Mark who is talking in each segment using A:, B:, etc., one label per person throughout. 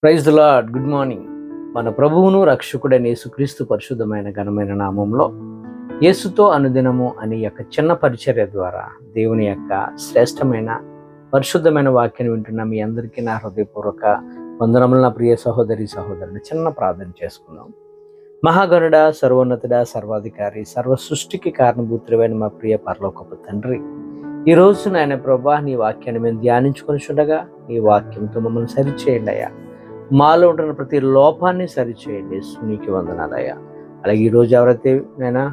A: Praise the Lord. Good morning. మన ప్రభువును రక్షకుడైన యేసుక్రీస్తు పరిశుద్ధమైన ఘనమైన నామంలో యేసుతో అనుదినము అనే యొక్క చిన్న పరిచర్య ద్వారా దేవుని యొక్క శ్రేష్టమైన పరిశుద్ధమైన వాక్యాన్ని వింటున్న మీ అందరికీ నా హృదయపూర్వక వందనములు. నా ప్రియ సహోదరి సహోదరుని చిన్న ప్రార్థన చేసుకుందాం. మహాగణుడ, సర్వోన్నతుడ, సర్వాధికారి, సర్వ సృష్టికి కారణభూతుడైన మా ప్రియ పరలోకపు తండ్రి, ఈ రోజు నాయన ప్రభా నీ వాక్యాన్ని మేము ధ్యానించుకొని చూడగా నీ వాక్యంతో మమ్మల్ని సరిచేయండి అయ్యా. మాలో ఉంటున్న ప్రతి లోపాన్ని సరిచేయండి. నీకు వందనాలయ్యా. అలాగే ఈరోజు ఎవరైతే నైనా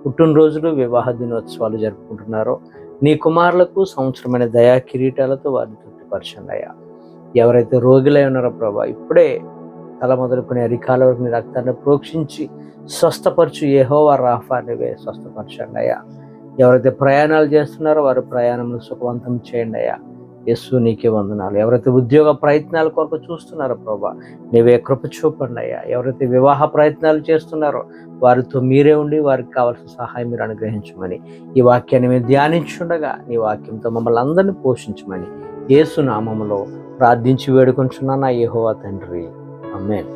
A: పుట్టినరోజులు, వివాహ దినోత్సవాలు జరుపుకుంటున్నారో నీ కుమారులకు సంవత్సరమైన దయా కిరీటాలతో వారిని తృప్తిపరచండి అయ్యా. ఎవరైతే రోగులై ఉన్నారో ప్రభా, ఇప్పుడే తల మొదలుకొని అరికాల వరకు నీ రక్తాన్ని ప్రోక్షించి స్వస్థపరచు యెహోవా రాఫా నీవే స్వస్థపరచండి అయ్యా. ఎవరైతే ప్రయాణాలు చేస్తున్నారో వారి ప్రయాణంలో సుఖవంతం చేయండి అయ్యా. యేసు నీకే వందనాలు. ఎవరైతే ఉద్యోగ ప్రయత్నాల కొరకు చూస్తున్నారో ప్రభా, నీవే కృప చూపండి అయ్యా. ఎవరైతే వివాహ ప్రయత్నాలు చేస్తున్నారో వారితో మీరే ఉండి వారికి కావాల్సిన సహాయం మీరు అనుగ్రహించమని ఈ వాక్యాన్ని మేము ధ్యానించుండగా నీ వాక్యంతో మమ్మల్ని అందరినీ పోషించమని యేసు నామములో ప్రార్థించి వేడుకొంచున్నా నా యెహోవా తండ్రి, ఆమేన్.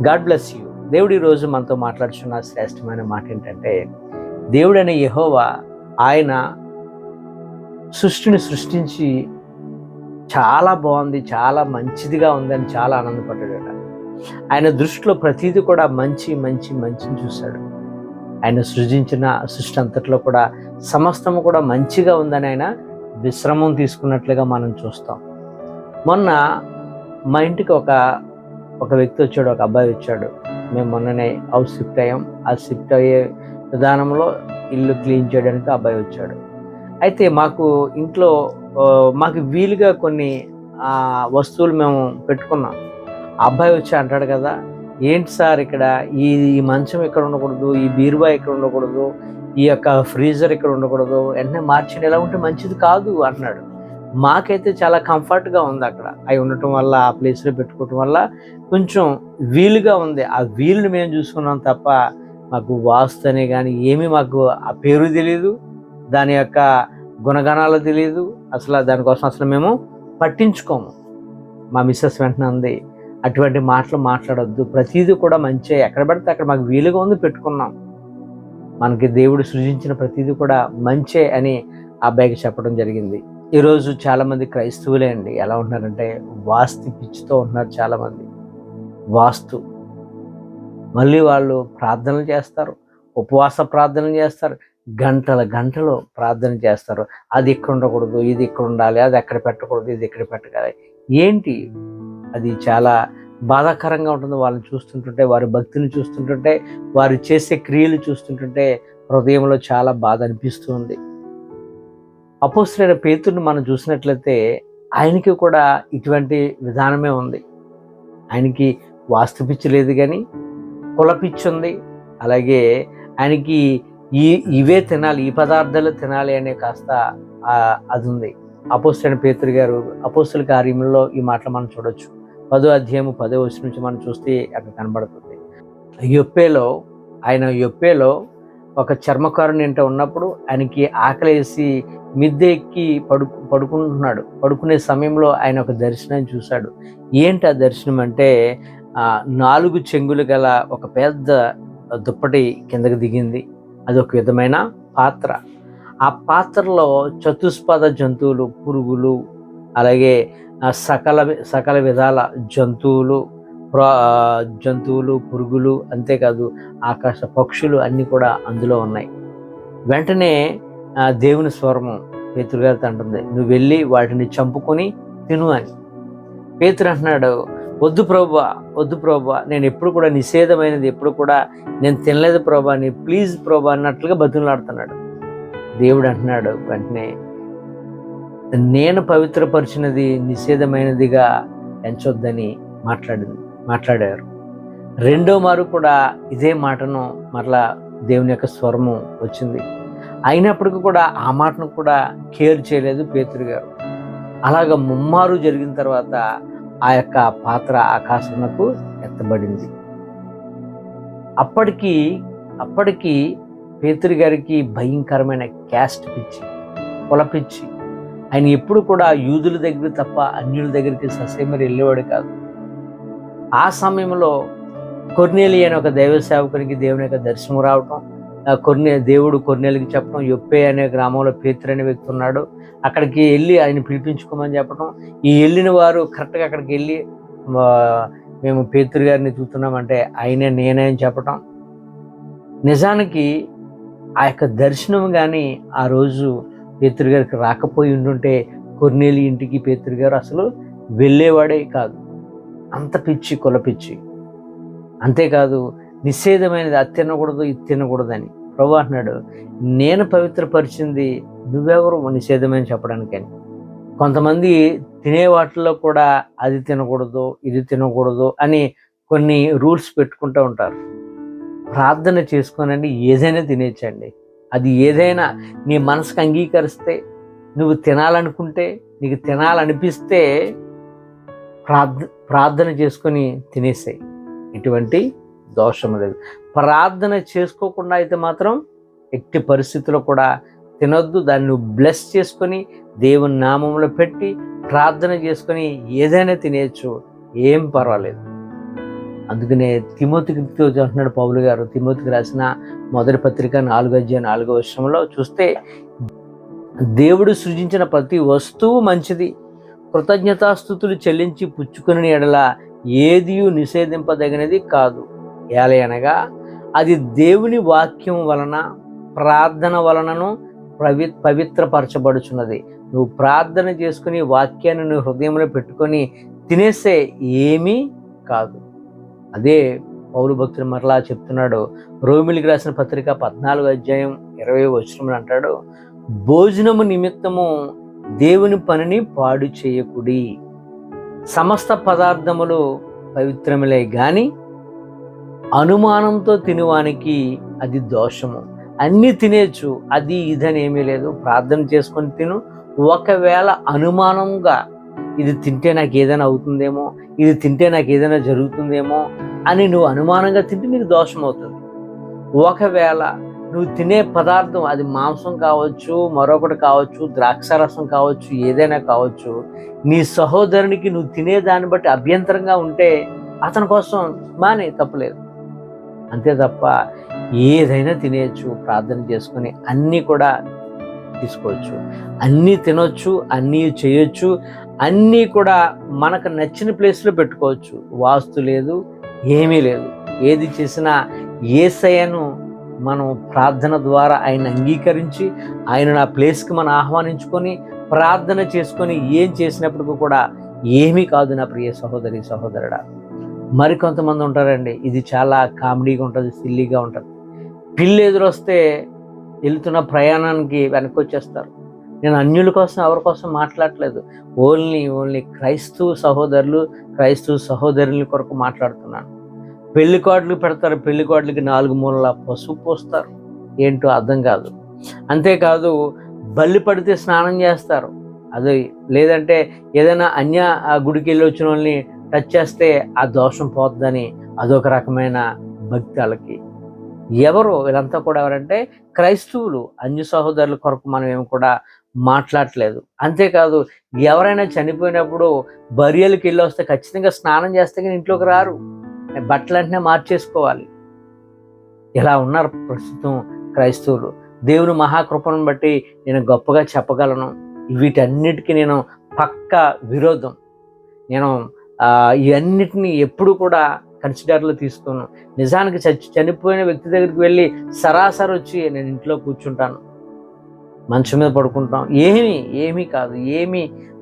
A: God bless you. దేవుడు ఈరోజు మనతో మాట్లాడుతున్న శ్రేష్టమైన మాట ఏంటంటే, దేవుడైన యెహోవా ఆయన సృష్టిని సృష్టించి చాలా బాగుంది, చాలా మంచిదిగా ఉందని చాలా ఆనందపడ్డాడు. ఆయన దృష్టిలో ప్రతిదీ కూడా మంచిని చూశాడు. ఆయన సృజించిన సృష్టి అంతట్లో కూడా సమస్తము కూడా మంచిగా ఉందని ఆయన విశ్రమం తీసుకున్నట్లుగా మనం చూస్తాం. మొన్న మా ఇంటికి ఒక వ్యక్తి వచ్చాడు, ఒక అబ్బాయి వచ్చాడు. మేము మొన్ననే హౌస్ షిఫ్ట్ అయ్యాం. ఆ షిఫ్ట్ అయ్యే విధానంలో ఇల్లు క్లీన్ చేయడానికి అబ్బాయి వచ్చాడు. అయితే మాకు ఇంట్లో మాకు వీలుగా కొన్ని వస్తువులు మేము పెట్టుకున్నాం. ఆ అబ్బాయి వచ్చి అంటాడు కదా, ఏంటి సార్ ఇక్కడ ఈ మంచం ఇక్కడ ఉండకూడదు, ఈ బీరువా ఇక్కడ ఉండకూడదు, ఈ యొక్క ఫ్రీజర్ ఇక్కడ ఉండకూడదు, వెంటనే మార్చిన ఎలా ఉంటే మంచిది కాదు అంటున్నాడు. మాకైతే చాలా కంఫర్ట్గా ఉంది అక్కడ. అవి ఉండటం వల్ల, ఆ ప్లేస్లో పెట్టుకోవటం వల్ల కొంచెం వీలుగా ఉంది. ఆ వీలుని మేము చూసుకున్నాం తప్ప మాకు వాస్తు అనే కానీ ఏమీ మాకు ఆ పేరు తెలియదు, దాని యొక్క గుణగణాలు తెలియదు. అసలు దానికోసం అసలు మేము పట్టించుకోము. మా మిస్సెస్ వెంటనే ఉంది, అటువంటి మాటలు మాట్లాడొద్దు, ప్రతిదీ కూడా మంచి, ఎక్కడ పడితే అక్కడ మాకు వీలుగా ఉంది పెట్టుకున్నాం, మనకి దేవుడు సృజించిన ప్రతిదీ కూడా మంచే అని ఆ అబ్బాయికి చెప్పడం జరిగింది. ఈరోజు చాలామంది క్రైస్తవులే అండి ఎలా ఉంటున్నారంటే వాస్తు పిచ్చితో ఉంటున్నారు. చాలామంది వాస్తు మళ్ళీ వాళ్ళు ప్రార్థనలు చేస్తారు, ఉపవాస ప్రార్థనలు చేస్తారు, గంటలు ప్రార్థన చేస్తారు. అది ఇక్కడ ఉండకూడదు, ఇది ఇక్కడ ఉండాలి, అది ఎక్కడ పెట్టకూడదు, ఇది ఇక్కడ పెట్టాలి. ఏంటి అది చాలా బాధాకరంగా ఉంటుంది. వాళ్ళని చూస్తుంటుంటే, వారి భక్తిని చూస్తుంటుంటే, వారు చేసే క్రియలు చూస్తుంటుంటే హృదయంలో చాలా బాధ అనిపిస్తుంది. అపోస్తలుడైన పేతురుని మనం చూసినట్లయితే ఆయనకి కూడా ఇటువంటి విధానమే ఉంది. ఆయనకి వాస్తు పిచ్చి లేదు కానీ కుల పిచ్చి ఉంది. అలాగే ఆయనకి ఇవే తినాలి, ఈ పదార్థాలు తినాలి అనే కాస్త అది ఉంది. అపోస్తలుడైన పేతురు గారు అపోస్తల కార్యములలో ఈ మాటలు మనం చూడొచ్చు. 10వ అధ్యాయము 10వ వచనం నుంచి మనం చూస్తే అక్కడ కనబడుతుంది. యొప్పేలో ఒక చర్మకారుని ఇంట ఉన్నప్పుడు ఆయనకి ఆకలేసి మిద్దె ఎక్కి పడుకుంటున్నాడు. పడుకునే సమయంలో ఆయన ఒక దర్శనాన్ని చూశాడు. ఏంటి ఆ దర్శనం అంటే, 4 చెంగులు గల ఒక పెద్ద దుప్పటి కిందకి దిగింది. అది ఒక విధమైన పాత్ర. ఆ పాత్రలో చతుష్పద జంతువులు, పురుగులు, అలాగే సకల విధాల జంతువులు, పురుగులు, అంతేకాదు ఆకాశ పక్షులు అన్నీ కూడా అందులో ఉన్నాయి. వెంటనే దేవుని స్వరము పేతురు గారితో అంటుంది, నువ్వు వెళ్ళి వాటిని చంపుకొని తిను అని. పేతురు అంటున్నాడు, వద్దు ప్రభువా, నేను ఎప్పుడు కూడా నిషేధమైనది ఎప్పుడు కూడా నేను తినలేదు ప్రభువా, నీ ప్లీజ్ ప్రభువా అన్నట్లుగా బతుకులాడుతున్నాడు. దేవుడు అంటున్నాడు వెంటనే, నేను పవిత్రపరిచినది నిషేధమైనదిగా ఎంచొద్దని మాట్లాడారు. రెండో మారు కూడా ఇదే మాటను మరలా దేవుని యొక్క స్వరము వచ్చింది. అయినప్పటికీ కూడా ఆ మాటను కూడా కేర్ చేయలేదు పేతురు గారు. అలాగ ముమ్మారు జరిగిన తర్వాత ఆ యొక్క పాత్ర ఆకాశమునకు ఎత్తబడింది. అప్పటికి పేతురు గారికి భయంకరమైన క్యాస్ట్ పిచ్చి, కుల పిచ్చి. ఆయన ఎప్పుడు కూడా యూదుల దగ్గర తప్ప అన్యుల దగ్గరికి ససేమరి వెళ్ళేవాడు కాదు. ఆ సమయంలో కొర్నేలి అనే ఒక దైవ సేవకునికి దేవుని యొక్క దర్శనం రావటం, దేవుడు కొర్నేలికి చెప్పడం, యొప్పే అనే గ్రామంలో పేతురు అనే వ్యక్తి ఉన్నాడు, అక్కడికి వెళ్ళి ఆయన పిలిపించుకోమని చెప్పడం. ఈ వెళ్ళిన వారు కరెక్ట్గా అక్కడికి వెళ్ళి మేము పేతురు గారిని చూస్తున్నామంటే ఆయనే నేనే అని చెప్పటం. నిజానికి ఆ యొక్క దర్శనం కానీ ఆ రోజు పేతురు గారికి రాకపోయి ఉండుంటే కొర్నేలి ఇంటికి పేతురు గారు అసలు వెళ్ళేవాడే కాదు. అంత పిచ్చి, కులపిచ్చి. అంతేకాదు నిషేధమైనది అది తినకూడదు, ఇది తినకూడదని ప్రభు అంటున్నాడు, నేను పవిత్రపరిచింది నువ్వెవరు నిషేధమని చెప్పడానికని. కొంతమంది తినే వాటిల్లో కూడా అది తినకూడదు, ఇది తినకూడదు అని కొన్ని రూల్స్ పెట్టుకుంటూ ఉంటారు. ప్రార్థన చేసుకోనండి, ఏదైనా తినేచ్చండి. అది ఏదైనా నీ మనసుకు అంగీకరిస్తే, నువ్వు తినాలనుకుంటే, నీకు తినాలనిపిస్తే ప్రార్థన చేసుకొని తినేసాయి. ఎటువంటి దోషం లేదు. ప్రార్థన చేసుకోకుండా అయితే మాత్రం ఎట్టి పరిస్థితుల్లో కూడా తినొద్దు. దాన్ని నువ్వు బ్లెస్ చేసుకొని దేవుని నామంలో పెట్టి ప్రార్థన చేసుకొని ఏదైనా తినేయచ్చు, ఏం పర్వాలేదు. అందుకనే తిమోతికి అంటున్నాడు పౌలు గారు, తిమోతికి రాసిన మొదటి పత్రిక 4:4 చూస్తే, దేవుడు సృజించిన ప్రతి వస్తువు మంచిది, కృతజ్ఞతాస్తుతులు చెల్లించి పుచ్చుకుని ఎడల ఏదియు నిషేధింపదగినది కాదు. ఏలయనగా అది దేవుని వాక్యం వలన ప్రార్థన వలనను పవిత్రపరచబడుచున్నది. నువ్వు ప్రార్థన చేసుకుని వాక్యాన్ని నువ్వు హృదయంలో పెట్టుకొని తినేసే ఏమీ కాదు. అదే పౌలు భక్తుడు మరలా చెప్తున్నాడు, రోమిలికి రాసిన పత్రిక 14:20 అంటాడు, భోజనము నిమిత్తము దేవుని పనిని పాడు చేయకుడి. సమస్త పదార్థములు పవిత్రములే గాని అనుమానంతో తినువానికి అది దోషము. అన్నీ తినేచ్చు, అది ఇదని ఏమీ లేదు. ప్రార్థన చేసుకొని తిను. ఒకవేళ అనుమానంగా ఇది తింటే నాకు ఏదైనా అవుతుందేమో, ఇది తింటే నాకు ఏదైనా జరుగుతుందేమో అని నువ్వు అనుమానంగా తింటే నీకు దోషం అవుతుంది. ఒకవేళ నువ్వు తినే పదార్థం అది మాంసం కావచ్చు, మరొకటి కావచ్చు, ద్రాక్షారసం కావచ్చు, ఏదైనా కావచ్చు, నీ సహోదరునికి నువ్వు తినేదాన్ని బట్టి అభ్యంతరంగా ఉంటే అతని కోసం మానే, తప్పులేదు. అంతే తప్ప ఏదైనా తినేయచ్చు, ప్రార్థన చేసుకొని అన్నీ కూడా తీసుకోవచ్చు, అన్నీ తినొచ్చు, అన్నీ చేయొచ్చు, అన్నీ కూడా మనకు నచ్చిన ప్లేస్లో పెట్టుకోవచ్చు. వాస్తు లేదు, ఏమీ లేదు. ఏది చేసినా యేసయ్యను మనం ప్రార్థన ద్వారా ఆయన అంగీకరించి ఆయన ఆ ప్లేస్కి మనం ఆహ్వానించుకొని ప్రార్థన చేసుకొని ఏం చేసినప్పటికీ కూడా ఏమీ కాదు నా ప్రియ సహోదరి సహోదరుడా. మరికొంతమంది ఉంటారండి, ఇది చాలా కామెడీగా ఉంటుంది, సిల్లీగా ఉంటుంది. పిల్లి ఎదురొస్తే వెళ్తున్న ప్రయాణానికి వెనక్కి వచ్చేస్తారు. నేను అన్యుల కోసం ఎవరి కోసం మాట్లాడట్లేదు, ఓన్లీ క్రైస్తవ సహోదరుల కొరకు మాట్లాడుతున్నాను. పెళ్లి కార్డులు పెడతారు, పెళ్లి కార్డులకి 4 మూలల పసుపు పోస్తారు, ఏంటో అర్థం కాదు. అంతేకాదు బల్లి పడితే స్నానం చేస్తారు, అది లేదంటే ఏదైనా గుడికి వెళ్ళి వచ్చిన వాళ్ళని టచ్ చేస్తే ఆ దోషం పోతుందని అదొక రకమైన భక్తి వాళ్ళకి. ఎవరు వీళ్ళంతా కూడా ఎవరంటే క్రైస్తవులు. అన్య సహోదరుల కొరకు మనం ఏమి కూడా మాట్లాడట్లేదు. అంతేకాదు ఎవరైనా చనిపోయినప్పుడు బరియలకి వెళ్ళి వస్తే ఖచ్చితంగా స్నానం చేస్తే కానీ ఇంట్లోకి రారు, బట్టలంటే మార్చేసుకోవాలి. ఇలా ఉన్నారు ప్రస్తుతం క్రైస్తవులు. దేవుని మహాకృపను బట్టి నేను గొప్పగా చెప్పగలను, వీటన్నిటికీ నేను పక్కా విరోధం. నేను ఇవన్నిటిని ఎప్పుడు కూడా కన్సిడర్లో తీసుకోను. నిజానికి చనిపోయిన వ్యక్తి దగ్గరికి వెళ్ళి సరాసరి వచ్చి నేను ఇంట్లో కూర్చుంటాను, మంచం మీద పడుకుంటాం, ఏమీ కాదు.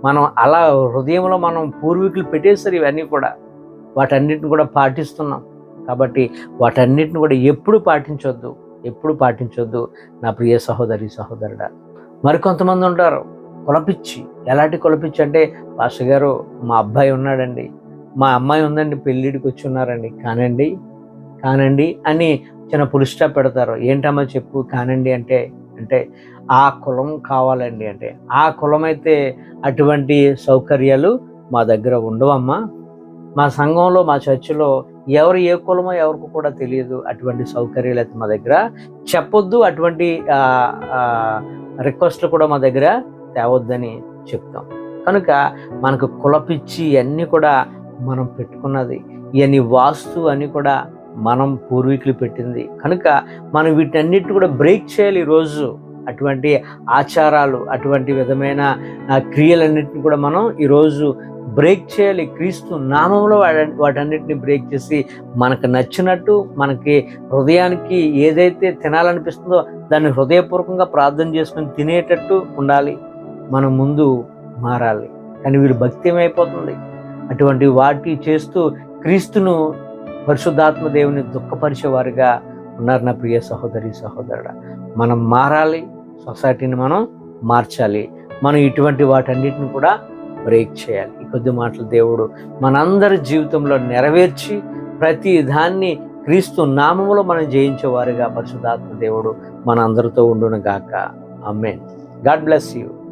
A: మనం అలా హృదయంలో మనం పూర్వీకులు పెట్టేసరి ఇవన్నీ కూడా వాటన్నిటిని కూడా పాటిస్తున్నాం. కాబట్టి వాటన్నిటిని కూడా ఎప్పుడు పాటించొద్దు నా ప్రియ సహోదరి సహోదరుడా. మరికొంతమంది ఉంటారు కులపిచ్చి. ఎలాంటి కులపిచ్చి అంటే, పాస్టర్ గారు మా అబ్బాయి ఉన్నాడండి, మా అమ్మాయి ఉందండి, పెళ్ళిడికి వచ్చి ఉన్నారండి, కానండి అని చిన్న పులి స్టాప్ పెడతారు. ఏంటమ్మా చెప్పు, కానండి అంటే ఆ కులం కావాలండి అంటే, ఆ కులం అయితే అటువంటి సౌకర్యాలు మా దగ్గర ఉండవమ్మా. మా సంఘంలో, మా చర్చిలో ఎవరు ఏ కులమో ఎవరికి కూడా తెలియదు, అటువంటి సౌకర్యాలు అయితే మా దగ్గర చెప్పొద్దు, అటువంటి రిక్వెస్ట్లు కూడా మా దగ్గర తేవద్దని చెప్తాం. కనుక మనకు కులపిచ్చి అన్నీ కూడా మనం పెట్టుకున్నది. ఇవన్నీ వాస్తు అని కూడా మనం పూర్వీకులు పెట్టింది కనుక మనం వీటన్నిటిని కూడా బ్రేక్ చేయాలి ఈరోజు. అటువంటి ఆచారాలు, అటువంటి విధమైన క్రియలన్నిటిని కూడా మనం ఈరోజు బ్రేక్ చేయాలి. క్రీస్తు నామంలో వాటన్నిటిని బ్రేక్ చేసి మనకు నచ్చినట్టు, మనకి హృదయానికి ఏదైతే తినాలనిపిస్తుందో దాన్ని హృదయపూర్వకంగా ప్రార్థన చేసుకుని తినేటట్టు ఉండాలి. మనం ముందు మారాలి. కానీ వీళ్ళు భక్తి ఏమైపోతుంది, అటువంటి వాటి చేస్తూ క్రీస్తును, పరిశుద్ధాత్మ దేవుని దుఃఖపరిచేవారుగా ఉన్నారు. నా ప్రియ సహోదరి సహోదరుడా, మనం మారాలి. సొసైటీని మనం మార్చాలి. మనం ఇటువంటి వాటన్నిటిని కూడా బ్రేక్ చేయాలి. ఈ కొద్ది మాటలు దేవుడు మనందరి జీవితంలో నెరవేర్చి ప్రతి దాన్ని క్రీస్తు నామములో మనం జయించేవారుగా పరిశుద్ధాత్మ దేవుడు మన అందరితో ఉండును గాక. ఆమేన్. God bless you.